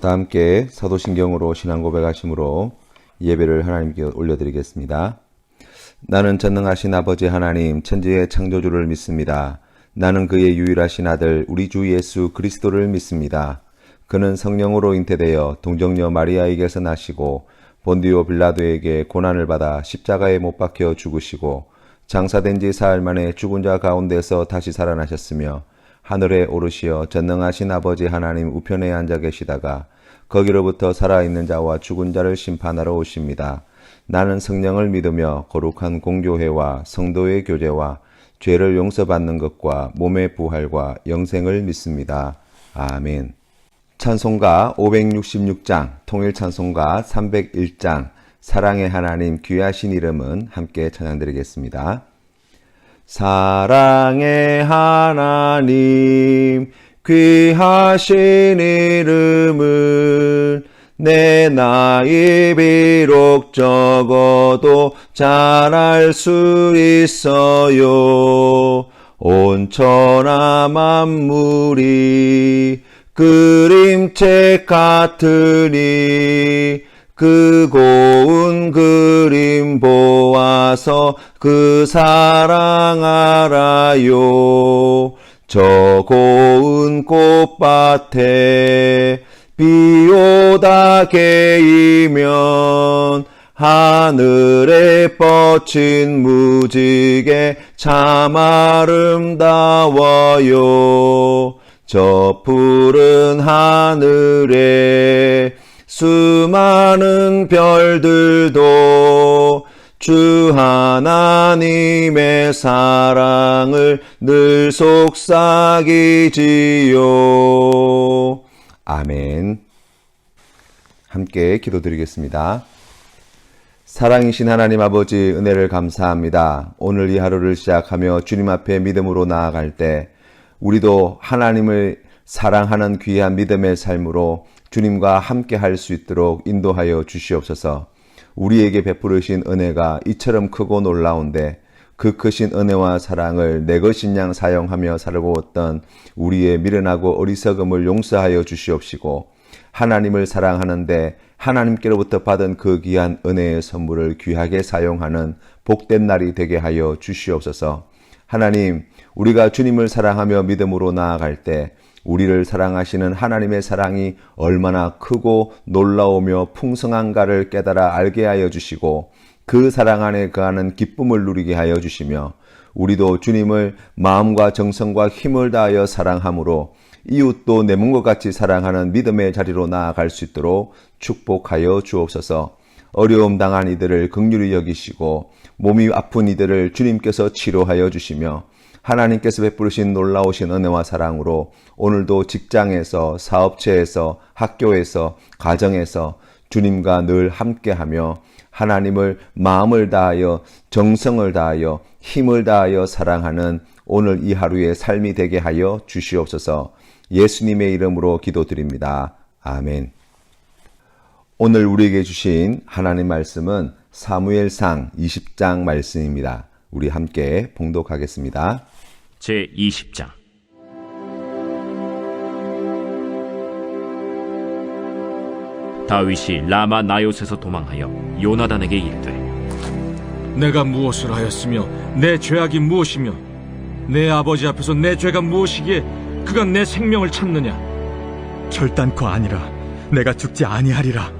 다 함께 사도신경으로 신앙 고백하심으로 예배를 하나님께 올려드리겠습니다. 나는 전능하신 아버지 하나님 천지의 창조주를 믿습니다. 나는 그의 유일하신 아들 우리 주 예수 그리스도를 믿습니다. 그는 성령으로 잉태되어 동정녀 마리아에게서 나시고 본디오 빌라도에게 고난을 받아 십자가에 못 박혀 죽으시고 장사된 지 사흘 만에 죽은 자 가운데서 다시 살아나셨으며 하늘에 오르시어 전능하신 아버지 하나님 우편에 앉아 계시다가 거기로부터 살아있는 자와 죽은 자를 심판하러 오십니다. 나는 성령을 믿으며 거룩한 공교회와 성도의 교제와 죄를 용서받는 것과 몸의 부활과 영생을 믿습니다. 아멘. 찬송가 566장, 통일찬송가 301장, 사랑의 하나님 귀하신 이름은 함께 찬양드리겠습니다. 사랑의 하나님 귀하신 이름은 내 나이 비록 적어도 잘 알 수 있어요. 온 천하 만물이 그림책 같으니 그 고운 그림 보아서 그 사랑 알아요. 저 고운 꽃밭에 비 오다 개이면 하늘에 뻗친 무지개 참 아름다워요. 저 푸른 하늘에 수많은 별들도 주 하나님의 사랑을 늘 속삭이지요. 아멘. 함께 기도드리겠습니다. 사랑이신 하나님 아버지 은혜를 감사합니다. 오늘 이 하루를 시작하며 주님 앞에 믿음으로 나아갈 때 우리도 하나님을 사랑하는 귀한 믿음의 삶으로 주님과 함께 할 수 있도록 인도하여 주시옵소서. 우리에게 베푸르신 은혜가 이처럼 크고 놀라운데 그 크신 은혜와 사랑을 내 것인 양 사용하며 살아오던 우리의 미련하고 어리석음을 용서하여 주시옵시고 하나님을 사랑하는데 하나님께로부터 받은 그 귀한 은혜의 선물을 귀하게 사용하는 복된 날이 되게 하여 주시옵소서. 하나님, 우리가 주님을 사랑하며 믿음으로 나아갈 때 우리를 사랑하시는 하나님의 사랑이 얼마나 크고 놀라우며 풍성한가를 깨달아 알게 하여 주시고 그 사랑 안에 거하는 기쁨을 누리게 하여 주시며 우리도 주님을 마음과 정성과 힘을 다하여 사랑함으로 이웃도 내 몸과 같이 사랑하는 믿음의 자리로 나아갈 수 있도록 축복하여 주옵소서. 어려움 당한 이들을 긍휼히 여기시고 몸이 아픈 이들을 주님께서 치료하여 주시며 하나님께서 베푸르신 놀라우신 은혜와 사랑으로 오늘도 직장에서 사업체에서 학교에서 가정에서 주님과 늘 함께하며 하나님을 마음을 다하여 정성을 다하여 힘을 다하여 사랑하는 오늘 이 하루의 삶이 되게 하여 주시옵소서. 예수님의 이름으로 기도드립니다. 아멘. 오늘 우리에게 주신 하나님 말씀은 사무엘상 20장 말씀입니다. 우리 함께 봉독하겠습니다. 제20장. 다윗이 라마 나요스에서 도망하여 요나단에게 이르되 내가 무엇을 하였으며 내 죄악이 무엇이며 내 아버지 앞에서 내 죄가 무엇이기에 그가 내 생명을 찾느냐. 결단코 아니라 내가 죽지 아니하리라.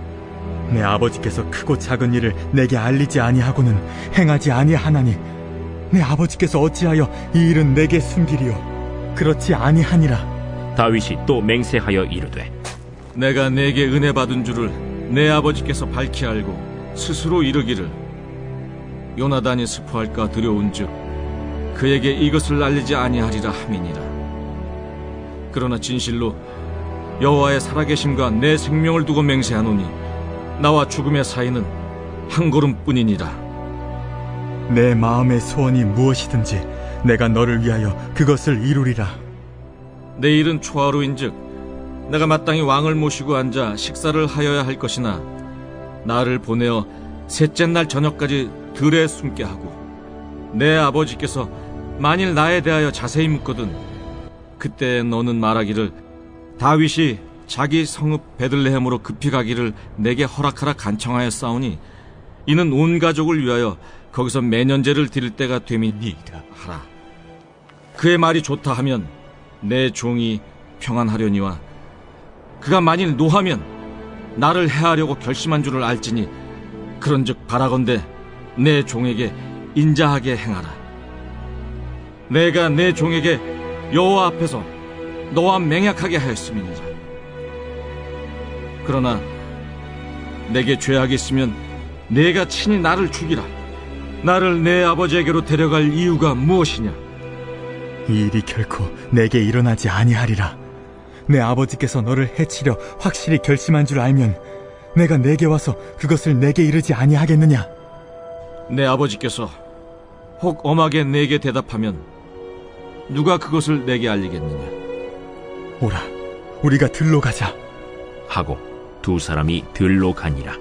내 아버지께서 크고 작은 일을 내게 알리지 아니하고는 행하지 아니하나니 내 아버지께서 어찌하여 이 일은 내게 숨기리요. 그렇지 아니하니라. 다윗이 또 맹세하여 이르되 내가 내게 은혜 받은 줄을 내 아버지께서 밝히 알고 스스로 이르기를 요나단이 스포할까 두려운즉 그에게 이것을 알리지 아니하리라 함이니라. 그러나 진실로 여호와의 살아계심과 내 생명을 두고 맹세하노니 나와 죽음의 사이는 한 걸음뿐이니라. 내 마음의 소원이 무엇이든지 내가 너를 위하여 그것을 이루리라. 내일은 초하루인즉 내가 마땅히 왕을 모시고 앉아 식사를 하여야 할 것이나 나를 보내어 셋째 날 저녁까지 들에 숨게 하고 내 아버지께서 만일 나에 대하여 자세히 묻거든 그때 너는 말하기를 다윗이 자기 성읍 베들레헴으로 급히 가기를 내게 허락하라 간청하였사오니 이는 온 가족을 위하여 거기서 매년제를 드릴 때가 됨이니이다 하라. 그의 말이 좋다 하면 내 종이 평안하려니와 그가 만일 노하면 나를 해하려고 결심한 줄을 알지니 그런즉 바라건대 내 종에게 인자하게 행하라. 내가 내 종에게 여호와 앞에서 너와 맹약하게 하였음이니라. 그러나 내게 죄악이 있으면 내가 친히 나를 죽이라. 나를 내 아버지에게로 데려갈 이유가 무엇이냐? 이 일이 결코 내게 일어나지 아니하리라. 내 아버지께서 너를 해치려 확실히 결심한 줄 알면 내가 내게 와서 그것을 내게 이르지 아니하겠느냐? 내 아버지께서 혹 엄하게 내게 대답하면 누가 그것을 내게 알리겠느냐? 오라, 우리가 들로 가자. 하고 두 사람이 들로 가니라.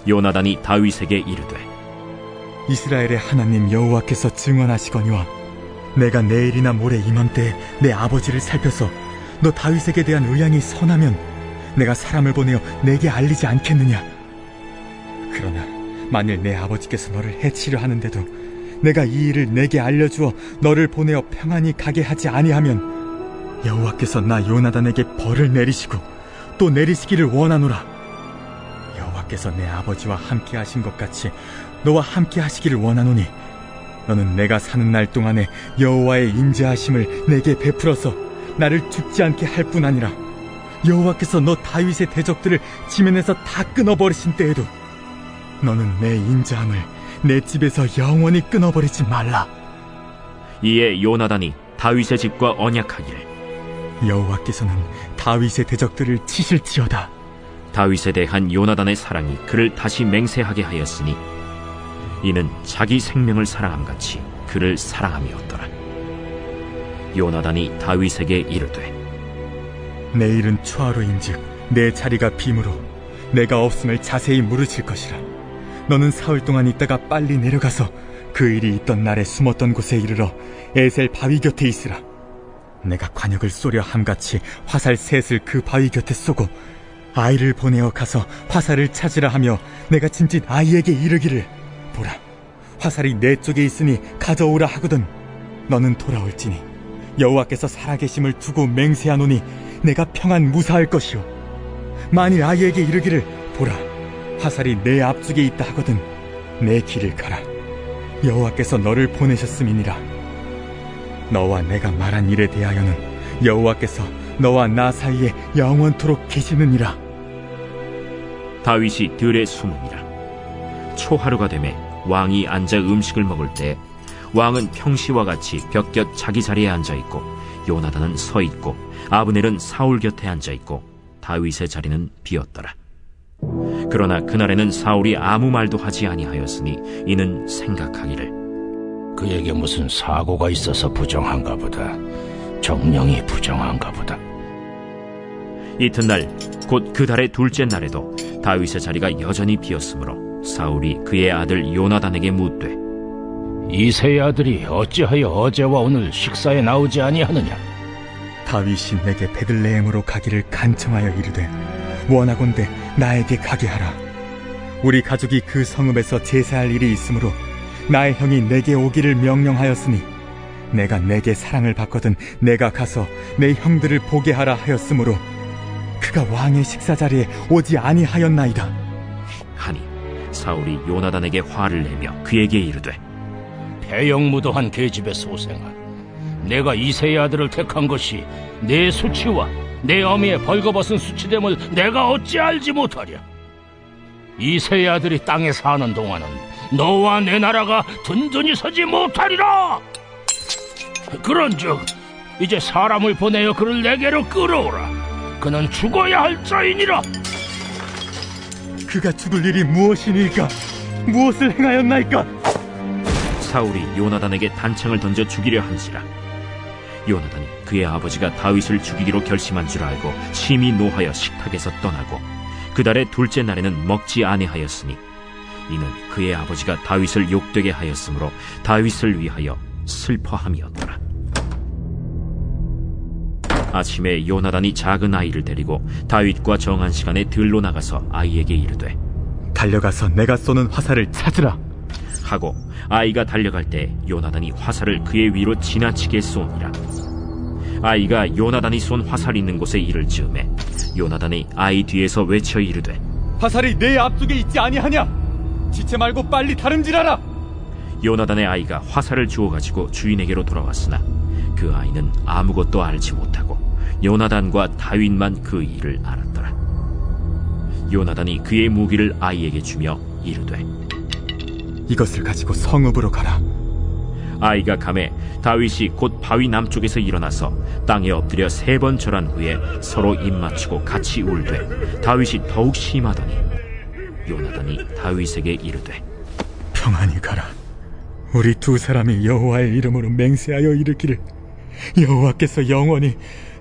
요나단이 다윗에게 이르되 이스라엘의 하나님 여호와께서 증언하시거니와 내가 내일이나 모레 이맘때에 내 아버지를 살펴서 너 다윗에게 대한 의향이 선하면 내가 사람을 보내어 내게 알리지 않겠느냐? 그러나 만일 내 아버지께서 너를 해치려 하는데도 내가 이 일을 내게 알려주어 너를 보내어 평안히 가게 하지 아니하면 여호와께서 나 요나단에게 벌을 내리시고 또 내리시기를 원하노라. 여호와께서 내 아버지와 함께 하신 것 같이 너와 함께 하시기를 원하노니 너는 내가 사는 날 동안에 여호와의 인자하심을 내게 베풀어서 나를 죽지 않게 할 뿐 아니라 여호와께서 너 다윗의 대적들을 지면에서 다 끊어버리신 때에도 너는 내 인자함을 내 집에서 영원히 끊어버리지 말라. 이에 요나단이 다윗의 집과 언약하기를 여호와께서는 다윗의 대적들을 치실지어다. 다윗에 대한 요나단의 사랑이 그를 다시 맹세하게 하였으니 이는 자기 생명을 사랑함같이 그를 사랑함이었더라. 요나단이 다윗에게 이르되 내일은 초하루인즉 내 자리가 빔으로 내가 없음을 자세히 물으실 것이라. 너는 사흘 동안 있다가 빨리 내려가서 그 일이 있던 날에 숨었던 곳에 이르러 에셀 바위 곁에 있으라. 내가 관역을 쏘려 함같이 화살 셋을 그 바위 곁에 쏘고 아이를 보내어 가서 화살을 찾으라 하며 내가 진짓 아이에게 이르기를 보라, 화살이 내 쪽에 있으니 가져오라 하거든 너는 돌아올지니 여호와께서 살아계심을 두고 맹세하노니 내가 평안 무사할 것이요 만일 아이에게 이르기를 보라, 화살이 내 앞쪽에 있다 하거든 내 길을 가라. 여호와께서 너를 보내셨음이니라. 너와 내가 말한 일에 대하여는 여호와께서 너와 나 사이에 영원토록 계시느니라. 다윗이 들에 숨으니라. 초하루가 되매 왕이 앉아 음식을 먹을 때 왕은 평시와 같이 벽곁 자기 자리에 앉아있고 요나단은 서있고 아브넬은 사울 곁에 앉아있고 다윗의 자리는 비었더라. 그러나 그날에는 사울이 아무 말도 하지 아니하였으니 이는 생각하기를 그에게 무슨 사고가 있어서 부정한가 보다. 정령이 부정한가 보다. 이튿날 곧 그 달의 둘째 날에도 다윗의 자리가 여전히 비었으므로 사울이 그의 아들 요나단에게 묻되 이새의 아들이 어찌하여 어제와 오늘 식사에 나오지 아니하느냐? 다윗이 내게 베들레헴으로 가기를 간청하여 이르되 원하건대 나에게 가게 하라. 우리 가족이 그 성읍에서 제사할 일이 있으므로 나의 형이 내게 오기를 명령하였으니 내가 내게 사랑을 받거든 내가 가서 내 형들을 보게 하라 하였으므로 그가 왕의 식사 자리에 오지 아니하였나이다 하니 사울이 요나단에게 화를 내며 그에게 이르되 배영무도한 계집의 소생아, 내가 이새의 아들을 택한 것이 내 수치와 내 어미의 벌거벗은 수치됨을 내가 어찌 알지 못하랴? 이새의 아들이 땅에 사는 동안은 너와 내 나라가 든든히 서지 못하리라. 그런즉 이제 사람을 보내어 그를 내게로 끌어오라. 그는 죽어야 할 자이니라. 그가 죽을 일이 무엇이니까? 무엇을 행하였나이까? 사울이 요나단에게 단창을 던져 죽이려 한지라. 요나단이 그의 아버지가 다윗을 죽이기로 결심한 줄 알고 심히 노하여 식탁에서 떠나고 그 달의 둘째 날에는 먹지 아니하였으니 이는 그의 아버지가 다윗을 욕되게 하였으므로 다윗을 위하여 슬퍼함이었더라. 아침에 요나단이 작은 아이를 데리고 다윗과 정한 시간에 들로 나가서 아이에게 이르되 달려가서 내가 쏘는 화살을 찾으라. 하고 아이가 달려갈 때 요나단이 화살을 그의 위로 지나치게 쏘니라. 아이가 요나단이 쏜 화살 있는 곳에 이를 즈음에 요나단이 아이 뒤에서 외쳐 이르되 화살이 내 앞쪽에 있지 아니하냐? 지체 말고 빨리 다름질하라. 요나단의 아이가 화살을 주워 가지고 주인에게로 돌아왔으나 그 아이는 아무것도 알지 못하고 요나단과 다윗만 그 일을 알았더라. 요나단이 그의 무기를 아이에게 주며 이르되 이것을 가지고 성읍으로 가라. 아이가 가매 다윗이 곧 바위 남쪽에서 일어나서 땅에 엎드려 3번 절한 후에 서로 입맞추고 같이 울되 다윗이 더욱 심하더니 요나단이 다윗에게 이르되 평안히 가라. 우리 두 사람이 여호와의 이름으로 맹세하여 이르기를 여호와께서 영원히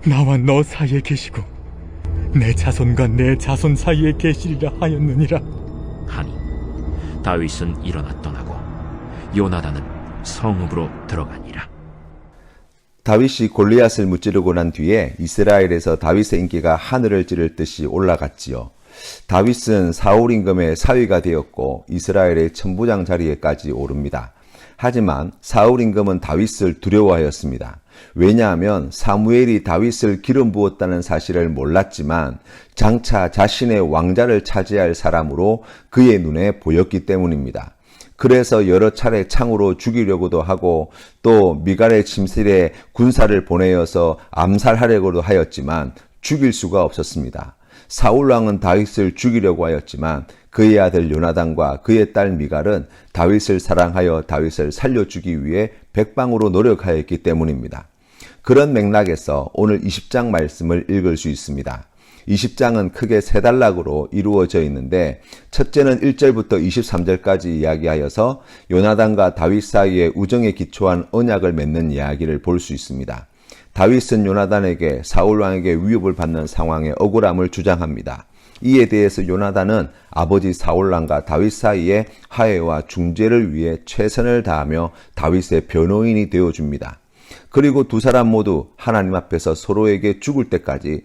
나와 너 사이에 계시고 내 자손과 내 자손 사이에 계시리라 하였느니라 하니 다윗은 일어나 떠나고 요나단은 성읍으로 들어가니라. 다윗이 골리앗을 무찌르고 난 뒤에 이스라엘에서 다윗의 인기가 하늘을 찌를 듯이 올라갔지요. 다윗은 사울 임금의 사위가 되었고 이스라엘의 천부장 자리에까지 오릅니다. 하지만 사울 임금은 다윗을 두려워하였습니다. 왜냐하면 사무엘이 다윗을 기름 부었다는 사실을 몰랐지만 장차 자신의 왕자를 차지할 사람으로 그의 눈에 보였기 때문입니다. 그래서 여러 차례 창으로 죽이려고도 하고 또 미갈의 침실에 군사를 보내어서 암살하려고도 하였지만 죽일 수가 없었습니다. 사울왕은 다윗을 죽이려고 하였지만 그의 아들 요나단과 그의 딸 미갈은 다윗을 사랑하여 다윗을 살려주기 위해 백방으로 노력하였기 때문입니다. 그런 맥락에서 오늘 20장 말씀을 읽을 수 있습니다. 20장은 크게 3단락으로 이루어져 있는데 첫째는 1절부터 23절까지 이야기하여서 요나단과 다윗 사이의 우정에 기초한 언약을 맺는 이야기를 볼 수 있습니다. 다윗은 요나단에게 사울왕에게 위협을 받는 상황에 억울함을 주장합니다. 이에 대해서 요나단은 아버지 사울왕과 다윗 사이에 화해와 중재를 위해 최선을 다하며 다윗의 변호인이 되어줍니다. 그리고 두 사람 모두 하나님 앞에서 서로에게 죽을 때까지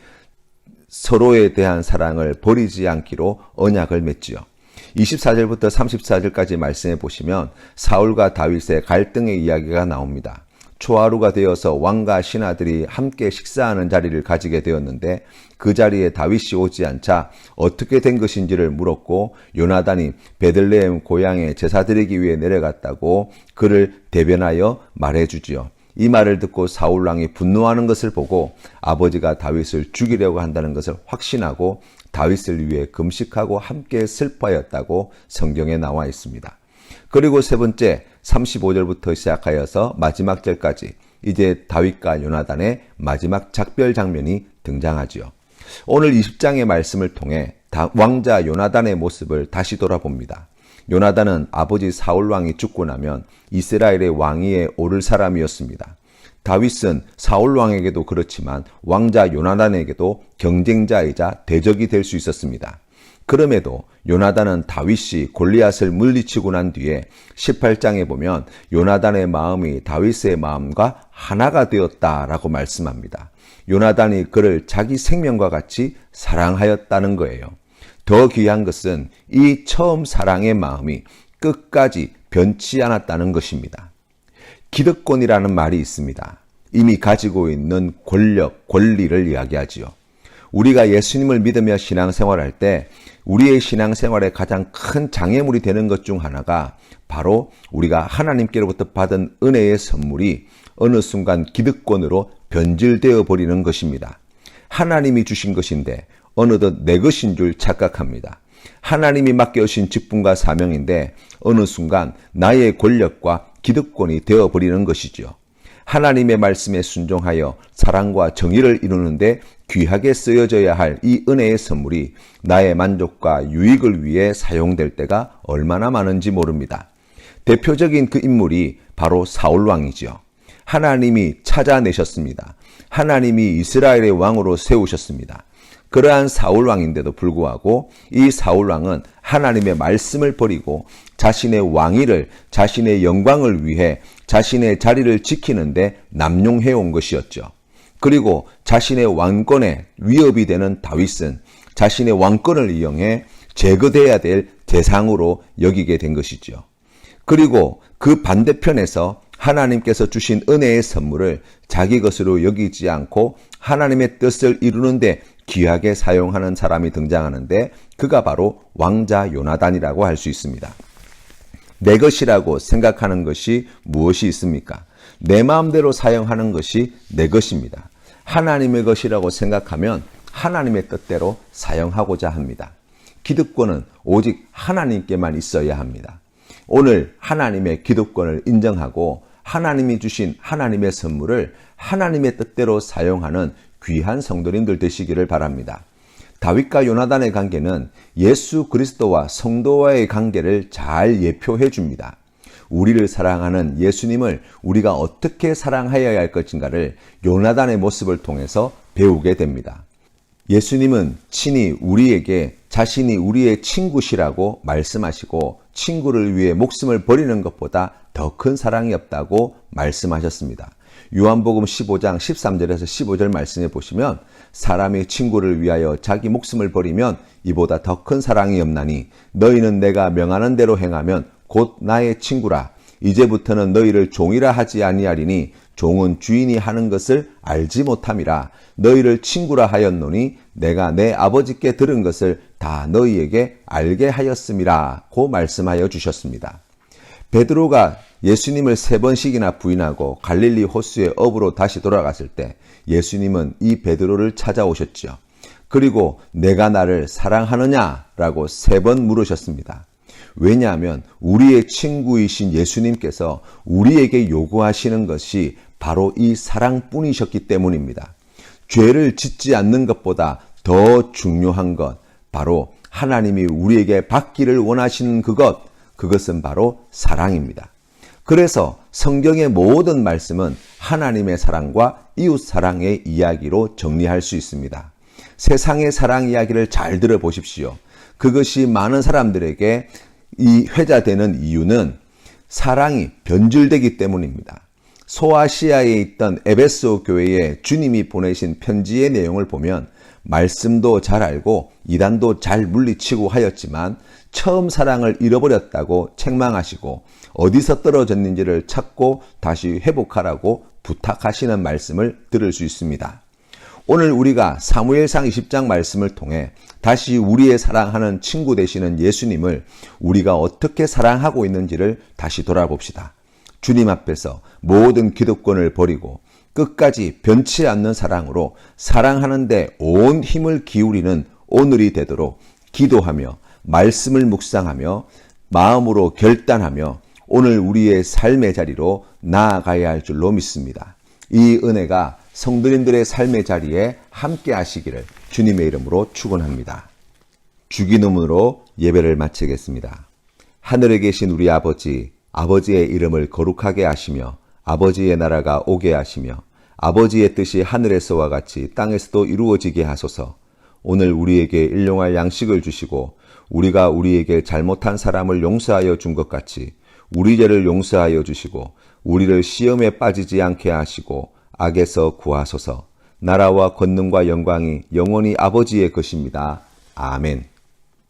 서로에 대한 사랑을 버리지 않기로 언약을 맺지요. 24절부터 34절까지 말씀해 보시면 사울과 다윗의 갈등의 이야기가 나옵니다. 초하루가 되어서 왕과 신하들이 함께 식사하는 자리를 가지게 되었는데 그 자리에 다윗이 오지 않자 어떻게 된 것인지를 물었고 요나단이 베들레헴 고향에 제사 드리기 위해 내려갔다고 그를 대변하여 말해주지요. 이 말을 듣고 사울왕이 분노하는 것을 보고 아버지가 다윗을 죽이려고 한다는 것을 확신하고 다윗을 위해 금식하고 함께 슬퍼하였다고 성경에 나와 있습니다. 그리고 세 번째 35절부터 시작하여서 마지막 절까지 이제 다윗과 요나단의 마지막 작별 장면이 등장하지요. 오늘 20장의 말씀을 통해 왕자 요나단의 모습을 다시 돌아봅니다. 요나단은 아버지 사울왕이 죽고 나면 이스라엘의 왕위에 오를 사람이었습니다. 다윗은 사울왕에게도 그렇지만 왕자 요나단에게도 경쟁자이자 대적이 될 수 있었습니다. 그럼에도 요나단은 다윗이 골리앗을 물리치고 난 뒤에 18장에 보면 요나단의 마음이 다윗의 마음과 하나가 되었다라고 말씀합니다. 요나단이 그를 자기 생명과 같이 사랑하였다는 거예요. 더 귀한 것은 이 처음 사랑의 마음이 끝까지 변치 않았다는 것입니다. 기득권이라는 말이 있습니다. 이미 가지고 있는 권력, 권리를 이야기하지요. 우리가 예수님을 믿으며 신앙생활할 때 우리의 신앙생활에 가장 큰 장애물이 되는 것 중 하나가 바로 우리가 하나님께로부터 받은 은혜의 선물이 어느 순간 기득권으로 변질되어 버리는 것입니다. 하나님이 주신 것인데 어느덧 내 것인 줄 착각합니다. 하나님이 맡겨주신 직분과 사명인데 어느 순간 나의 권력과 기득권이 되어버리는 것이죠. 하나님의 말씀에 순종하여 사랑과 정의를 이루는데 귀하게 쓰여져야 할 이 은혜의 선물이 나의 만족과 유익을 위해 사용될 때가 얼마나 많은지 모릅니다. 대표적인 그 인물이 바로 사울왕이죠. 하나님이 찾아내셨습니다. 하나님이 이스라엘의 왕으로 세우셨습니다. 그러한 사울왕인데도 불구하고 이 사울왕은 하나님의 말씀을 버리고 자신의 왕위를, 자신의 영광을 위해 자신의 자리를 지키는데 남용해온 것이었죠. 그리고 자신의 왕권에 위협이 되는 다윗은 자신의 왕권을 이용해 제거돼야 될 대상으로 여기게 된 것이죠. 그리고 그 반대편에서 하나님께서 주신 은혜의 선물을 자기 것으로 여기지 않고 하나님의 뜻을 이루는데 귀하게 사용하는 사람이 등장하는데 그가 바로 왕자 요나단이라고 할 수 있습니다. 내 것이라고 생각하는 것이 무엇이 있습니까? 내 마음대로 사용하는 것이 내 것입니다. 하나님의 것이라고 생각하면 하나님의 뜻대로 사용하고자 합니다. 기득권은 오직 하나님께만 있어야 합니다. 오늘 하나님의 기득권을 인정하고 하나님이 주신 하나님의 선물을 하나님의 뜻대로 사용하는 귀한 성도님들 되시기를 바랍니다. 다윗과 요나단의 관계는 예수 그리스도와 성도와의 관계를 잘 예표해 줍니다. 우리를 사랑하는 예수님을 우리가 어떻게 사랑하여야 할 것인가를 요나단의 모습을 통해서 배우게 됩니다. 예수님은 친히 우리에게 자신이 우리의 친구시라고 말씀하시고 친구를 위해 목숨을 버리는 것보다 더 큰 사랑이 없다고 말씀하셨습니다. 요한복음 15장 13절에서 15절 말씀에 보시면 사람이 친구를 위하여 자기 목숨을 버리면 이보다 더 큰 사랑이 없나니 너희는 내가 명하는 대로 행하면 곧 나의 친구라. 이제부터는 너희를 종이라 하지 아니하리니 종은 주인이 하는 것을 알지 못함이라. 너희를 친구라 하였노니 내가 내 아버지께 들은 것을 다 너희에게 알게 하였음이라 고 말씀하여 주셨습니다. 베드로가 예수님을 3번씩이나 부인하고 갈릴리 호수의 업으로 다시 돌아갔을 때 예수님은 이 베드로를 찾아오셨죠. 그리고 내가 나를 사랑하느냐라고 3번 물으셨습니다. 왜냐하면 우리의 친구이신 예수님께서 우리에게 요구하시는 것이 바로 이 사랑뿐이셨기 때문입니다. 죄를 짓지 않는 것보다 더 중요한 것, 바로 하나님이 우리에게 받기를 원하시는 그것은 바로 사랑입니다. 그래서 성경의 모든 말씀은 하나님의 사랑과 이웃 사랑의 이야기로 정리할 수 있습니다. 세상의 사랑 이야기를 잘 들어보십시오. 그것이 많은 사람들에게 이 회자되는 이유는 사랑이 변질되기 때문입니다. 소아시아에 있던 에베소 교회에 주님이 보내신 편지의 내용을 보면 말씀도 잘 알고 이단도 잘 물리치고 하였지만 처음 사랑을 잃어버렸다고 책망하시고 어디서 떨어졌는지를 찾고 다시 회복하라고 부탁하시는 말씀을 들을 수 있습니다. 오늘 우리가 사무엘상 20장 말씀을 통해 다시 우리의 사랑하는 친구 되시는 예수님을 우리가 어떻게 사랑하고 있는지를 다시 돌아봅시다. 주님 앞에서 모든 기득권을 버리고 끝까지 변치 않는 사랑으로 사랑하는데 온 힘을 기울이는 오늘이 되도록 기도하며 말씀을 묵상하며 마음으로 결단하며 오늘 우리의 삶의 자리로 나아가야 할 줄로 믿습니다. 이 은혜가 성도님들의 삶의 자리에 함께 하시기를 주님의 이름으로 축원합니다. 주기도문으로 예배를 마치겠습니다. 하늘에 계신 우리 아버지, 아버지의 이름을 거룩하게 하시며 아버지의 나라가 오게 하시며 아버지의 뜻이 하늘에서와 같이 땅에서도 이루어지게 하소서. 오늘 우리에게 일용할 양식을 주시고 우리가 우리에게 잘못한 사람을 용서하여 준 것 같이 우리 죄를 용서하여 주시고 우리를 시험에 빠지지 않게 하시고 악에서 구하소서. 나라와 권능과 영광이 영원히 아버지의 것입니다. 아멘.